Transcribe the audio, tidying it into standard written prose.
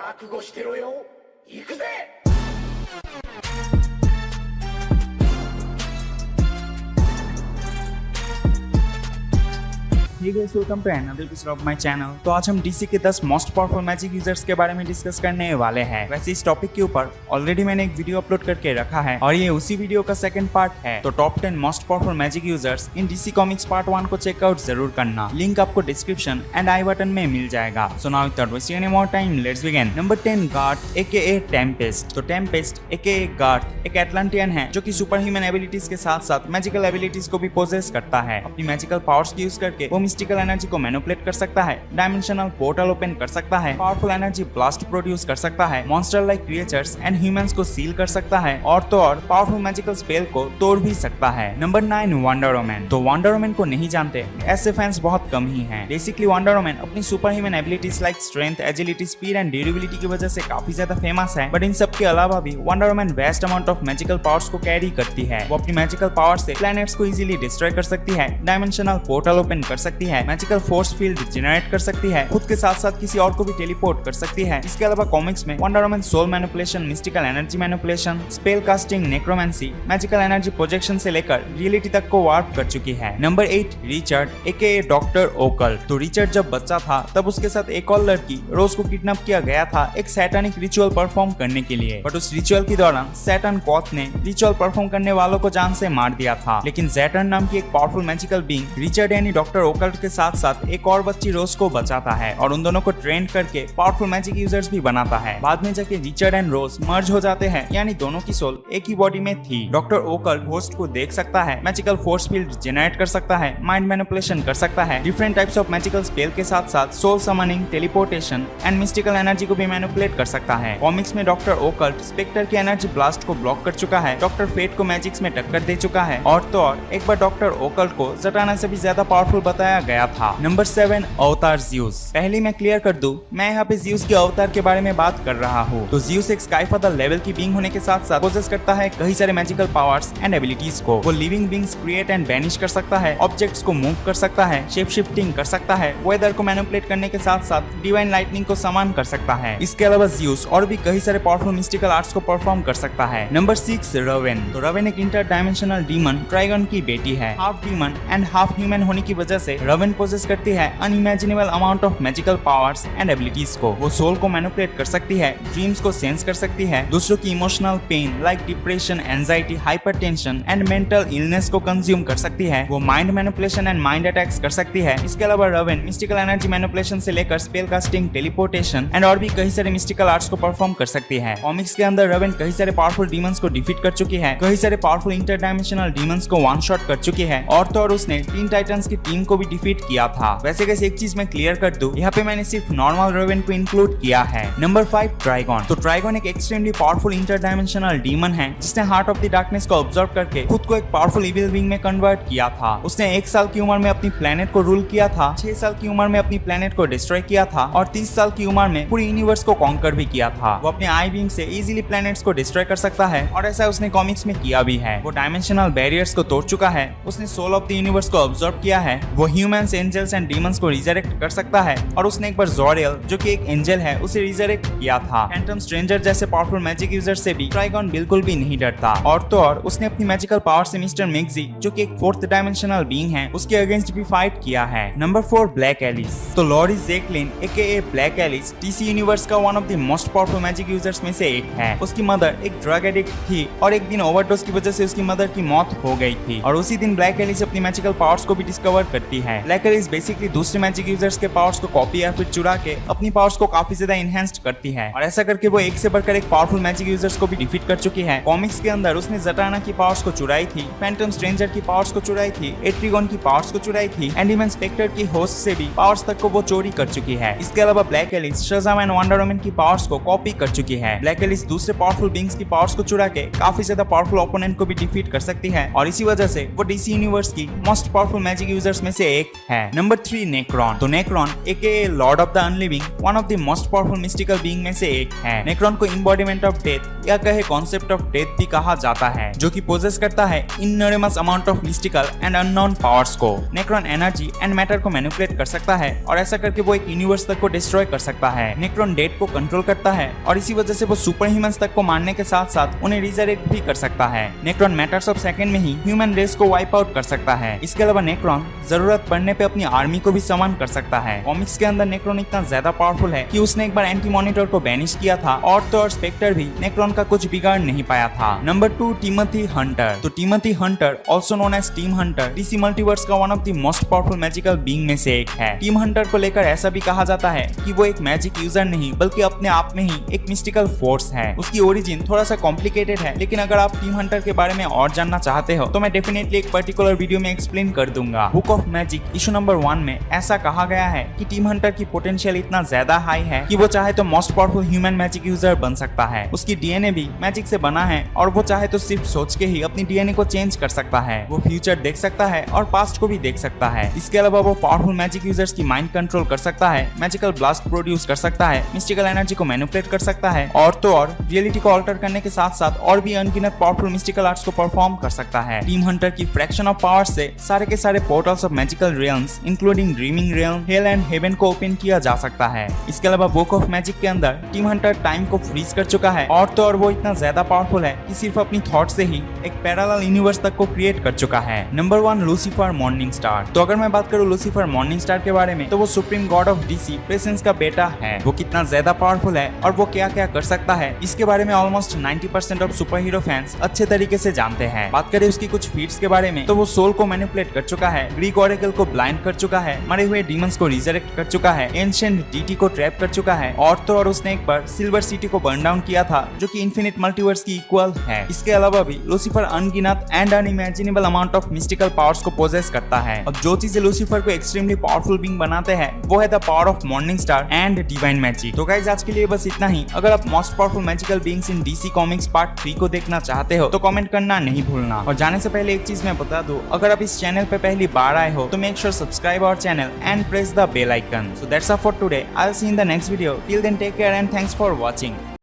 覚悟してろよ。行くぜ。Hey guys, welcome to another episode of my channel। तो आज हम डीसी के 10 मोस्ट पावरफुल मैजिक यूजर्स के बारे में डिस्कस करने वाले हैं। वैसे इस टॉपिक के ऊपर ऑलरेडी मैंने एक वीडियो अपलोड करके रखा है और ये उसी वीडियो का सेकंड पार्ट है। तो top 10 most powerful magic users in DC comics part 1 को चेकआउट जरूर करना। लिंक आपको डिस्क्रिप्शन एंड आई बटन में मिल जाएगा। So now without wasting any more time, let's begin. Number 10, Garth एकेए Tempest. तो टेम्पेस्ट एकेए गार्थ एक एटलांटियन है जो कि सुपर ह्यूमन एबिलिटीज के साथ साथ मैजिकल एबिलिटीज को भी पोजेस करता है। अपनी मैजिकल पावर्स की यूज करके वो मिस्टिकल एनर्जी को मैनिपुलेट कर सकता है, डायमेंशनल पोर्टल ओपन कर सकता है, पावरफुल एनर्जी ब्लास्ट प्रोड्यूस कर सकता है, monster like creatures and humans को सील कर सकता है और तो और पावरफुल मैजिकल स्पेल को तोड़ भी सकता है। Number 9, wonder woman. तो वंडर वुमन को नहीं जानते ऐसे फैंस बहुत कम ही हैं। बेसिकली वंडर वुमन अपनी super human abilities like strength, agility, speed and durability की वजह से काफी ज्यादा फेमस है। बट इन सब के अलावा भी Wonder Woman vast amount of magical powers को कैरी करती है। वो अपनी मैजिकल पावर से प्लैनेट्स को इजीली डिस्ट्रॉय कर सकती है, डायमेंशनल पोर्टल ओपन कर सकती है, मैजिकल फोर्स फील्ड जनरेट कर सकती है, खुद के साथ साथ किसी और को भी टेलीपोर्ट कर सकती है। इसके अलावा कॉमिक्स में Wonder Woman soul manipulation, mystical energy manipulation, spell casting, necromancy, magical energy projection से लेकर रियलिटी तक को वार्प कर चुकी है। Number 8, Richard AKA Doctor Occult. तो रिचर्ड जब बच्चा था तब उसके साथ एक और लड़की रोज को किडनैप किया गया था एक सैटानिक रिचुअल परफॉर्म करने के लिए। बट उस रिचुअल के दौरान सैटन कॉथ ने रिचुअल परफॉर्म करने वालों को जान से मार दिया था। लेकिन सैटन नाम की एक पावरफुल मैजिकल बीइंग रिचर्ड यानी डॉक्टर ओकल के साथ साथ एक और बच्ची रोज को बचाता है और उन दोनों को ट्रेन करके पावरफुल मैजिक यूजर्स भी बनाता है। बाद में जाके रिचर्ड एंड रोज मर्ज हो जाते हैं, यानी दोनों की सोल एक ही बॉडी में थी। डॉक्टर ओकल होस्ट को देख सकता है, मैजिकल फोर्स फील्ड जनरेट कर सकता है, माइंड मैनिपुलेशन कर सकता है, different types of magical spell के साथ साथ soul summoning, teleportation and mystical energy को भी मैनिपुलेट कर सकता है। कॉमिक्स में डॉक्टर ओकल्ट स्पेक्टर की एनर्जी ब्लास्ट को ब्लॉक कर चुका है, डॉक्टर फेट को मैजिक्स में टक्कर दे चुका है और तो और एक बार डॉक्टर ओकल्ट को जटाना से भी ज्यादा पावरफुल बताया गया था। नंबर 7, अवतार ज़्यूस। पहले मैं क्लियर कर दूं, मैं यहाँ पे ज़्यूस के अवतार के बारे में बात कर रहा हूँ। तो ज़्यूस एक स्काई फादर लेवल की बीइंग होने के साथ साथ पोजेस करता है कई सारे मैजिकल पावर्स एंड एबिलिटीज को। वो living beings create and banish कर सकता है, ऑब्जेक्ट्स को मूव कर सकता है, शेप शिफ्टिंग कर सकता है, वेदर को मैनिपुलेट करने के साथ साथ डिवाइन लाइटनिंग को समान कर सकता है। इसके अलावा ज़्यूस और भी कई सारे पावरफुल मिस्टिकल आर्ट्स को परफॉर्म कर सकता है। नंबर 6, रवेन। तो रवेन एक इंटर डायमेंशनल डीमन ट्राइगन की बेटी है। Half demon and half human होने की वजह से रवेन पोजेस करती है unimaginable amount of magical powers and abilities को। वो सोल को मैनिपुलेट कर सकती है, ड्रीम्स को सेंस कर सकती है, दूसरों की emotional pain like depression, anxiety, hypertension and mental illness को कंज्यूम कर सकती है। वो mind manipulation and mind attacks कर सकती है। इसके अलावा रवेन मिस्टिकल एनर्जी मैनिपुलेशन से लेकर स्पेल कास्टिंग, टेलीपोर्टेशन एंड और भी कई सारे मिस्टिकल आर्ट्स को परफॉर्म कर सकती है। कॉमिक्स के अंदर रवेन कई सारे पावरफुल डीमंस को डिफीट कर चुकी है, कई सारे पावरफुल इंटरडायमेंशनल डीमंस को वन शॉट कर चुकी है और तो और उसने टीन टाइटंस की टीम को भी डिफीट किया था। वैसे कैसे एक चीज मैं क्लियर कर दूं, यहाँ पे मैंने सिर्फ नॉर्मल रवेन को इंक्लूड किया है। नंबर 5, ट्राइगन। तो ट्राइगन एक एक्सट्रीमली पावरफुल इंटरडायमेंशनल डीमन है जिसने हार्ट ऑफ द डार्कनेस को ऑब्जर्व करके खुद को एक पावरफुल इविल बीइंग में कन्वर्ट किया था। उसने 1 साल की उम्र में अपनी प्लेनेट को रूल किया था, 6 साल की उम्र में अपनी प्लेनेट को डिस्ट्रॉय किया था और 30 साल की उम्र में पूरी यूनिवर्स को कॉन्कर भी किया था। वो अपने आई बीम से इजीली प्लैनेट्स को डिस्ट्रॉय कर सकता है और ऐसा उसने कॉमिक्स में किया भी है। वो डायमेंशनल बैरियर्स को तोड़ चुका है, उसने सोल ऑफ द यूनिवर्स को ऑब्जर्व किया है, वो ह्यूमंस, एंजल्स एंड डीमंस को रिजरेक्ट कर सकता है और उसने एक बार जोरियल जो कि एक एंजल है उसे रिजरेक्ट किया था। फैंटम स्ट्रेंजर जैसे पावरफुल मैजिक यूजर से भी ट्राइगन बिल्कुल भी नहीं डरता और तो और उसने अपनी मैजिकल पावर से मिस्टर मैग्जी जो कि एक 4th डायमेंशनल बीइंग है उसके अगेंस्ट भी फाइट किया है। Number 4, Black Alice. तो Lori Zechlin AKA Black Alice DC universe का one of the most powerful magic users में से एक है। उसकी मदर एक ड्रग एडिक्ट थी और एक दिन ओवरडोज की वजह से उसकी मदर की मौत हो गई थी और उसी दिन ब्लैक एलिस अपनी मैजिकल पावर्स को भी डिस्कवर करती है। ब्लैक एलिस बेसिकली दूसरे मैजिक यूजर्स के पावर्स को कॉपी या फिर चुरा के अपनी पावर्स को काफी ज्यादा इनहेंस्ड करती है और ऐसा करके वो एक से बढ़कर एक पावरफुल मैजिक यूजर्स को भी डिफीट कर चुकी है। कॉमिक्स के अंदर उसने जटाना की पावर्स को चुराई थी, फैंटम स्ट्रेंजर की पावर्स को चुराई थी, एट्रिगन की पावर्स को चुराई थी एंड इवन स्पेक्टर की होस्ट से भी पावर्स तक को वो चोरी कर चुकी है। इसके अलावा Black Alice Shazam and Wonder Woman की पावर्स को कॉपी कर चुकी है। ब्लैक एलिस दूसरे पावरफुल बीइंग्स की पावर्स को चुरा के काफी ज्यादा पावरफुल ओपोनेंट को भी डिफीट कर सकती है और इसी वजह से वो डीसी यूनिवर्स की मोस्ट पावरफुल मैजिक यूजर्स में से एक एक है। Number 3 Nekron. तो नेक्रॉन एक lord of the unliving, one of the most powerful mystical being में से एक है। नेक्रॉन को इम्बॉडीमेंट ऑफ डेथ या कहे कॉन्सेप्ट ऑफ डेथ भी कहा जाता है, जो कि पोजेस करता है enormous amount of mystical and unknown powers को। नेक्रॉन एनर्जी एंड मैटर को मैनिपुलेट कर सकता है और ऐसा करके वो एक यूनिवर्स तक को डिस्ट्रॉय कर सकता है। नेक्रॉन डेथ को कंट्रोल करता है और इसी वजह से वो सुपर ह्यूमंस तक को मारने के साथ साथ उन्हें रिजरेक्ट भी कर सकता है। नेक्रॉन मैटर्स ऑफ सेकंड में ही ह्यूमन रेस को वाइप आउट कर सकता है। इसके अलावा नेक्रॉन जरूरत पड़ने पे अपनी आर्मी को भी समन कर सकता है। कॉमिक्स के अंदर नेक्रॉन इतना ज्यादा पावरफुल है कि उसने एक बार एंटी मॉनिटर को बैनिश किया था और तो और स्पेक्टर भी नेक्रॉन का कुछ बिगाड़ नहीं पाया था। Number 2 Timothy Hunter. तो Timothy Hunter also known as Tim Hunter DC multiverse का one of the most powerful magical being में से एक है। टीम हंटर को लेकर ऐसा भी कहा जाता है कि वो एक मैजिक यूजर नहीं बल्कि अपने आप में ही एक मिस्टिकल फोर्स है। उसकी ओरिजिन थोड़ा सा कॉम्प्लिकेटेड है, लेकिन अगर आप टीम हंटर के बारे में और जानना चाहते हो तो मैं डेफिनेटली एक पर्टिकुलर वीडियो में एक्सप्लेन कर दूंगा। Book of magic issue number 1 में ऐसा कहा गया है कि टीम हंटर की पोटेंशियल इतना ज्यादा हाई है कि वो चाहे तो most powerful human magic user बन सकता है। उसकी डीएनए भी मैजिक से बना है और वो चाहे तो सिर्फ सोच के ही अपनी डीएनए को चेंज कर सकता है। वो फ्यूचर देख सकता है और पास्ट को भी देख सकता है। इसके अलावा वो पावरफुल मैजिक यूजर्स की माइंड कंट्रोल कर सकता है, मैजिकल ब्लास्ट प्रोड्यूस कर सकता है, मिस्टिकल एनर्जी को मैनिपुलेट कर सकता है और तो और रियलिटी को ऑल्टर करने के साथ साथ और भी अनगिनत पावरफुल मिस्टिकल आर्ट्स को परफॉर्म कर सकता है। टीम हंटर की फ्रैक्शन ऑफ पावर से सारे के सारे portals of magical realms including dreaming realm, hell and heaven को ओपन किया जा सकता है। इसके अलावा बुक ऑफ मैजिक के अंदर टीम हंटर टाइम को फ्रीज कर चुका है और तो और वो इतना ज्यादा पावरफुल है कि सिर्फ अपनी थॉट से ही एक पैरेलल यूनिवर्स तक को क्रिएट कर चुका है। Number 1 Lucifer morning star. तो अगर मैं बात करूं लूसीफर मॉर्निंग स्टार के बारे में तो वो supreme God of DC presence का बेटा है। वो कितना ज्यादा पावरफुल है और वो क्या क्या कर सकता है इसके बारे में almost 90% of super hero fans अच्छे तरीके से जानते हैं। बात करें उसकी कुछ फीट्स के बारे में तो वो सोल को मैनिपुलेट कर चुका है, ग्रीक ऑरेकल को ब्लाइंड कर चुका है, मरे हुए डीमंस को रिजरेक्ट कर चुका है, एंशिएंट डीटी को ट्रैप कर चुका है और तो और उसने एक बार सिल्वर सिटी को बर्न डाउन किया था जो कि इन्फिनिट मल्टीवर्स की इक्वल है। इसके अलावा भी लूसीफर अनगिनत and unimaginable amount of mystical powers को पोजेस करता है। अब जो चीजें लूसीफर को एक्सट्रीमली पावरफुल बीइंग बनाते हैं वो है the power of morning star and divine magic. तो गाइस आज के लिए बस इतना ही। अगर आप most powerful magical beings in DC comics part 3 को देखना चाहते हो तो कमेंट करना नहीं भूलना। और जाने से पहले एक चीज मैं बता दूं, अगर आप इस चैनल पे पहली बार आए हो तो make sure subscribe our channel and press the bell icon. So that's all for today. I will see in the next video. Till then take care and thanks for watching.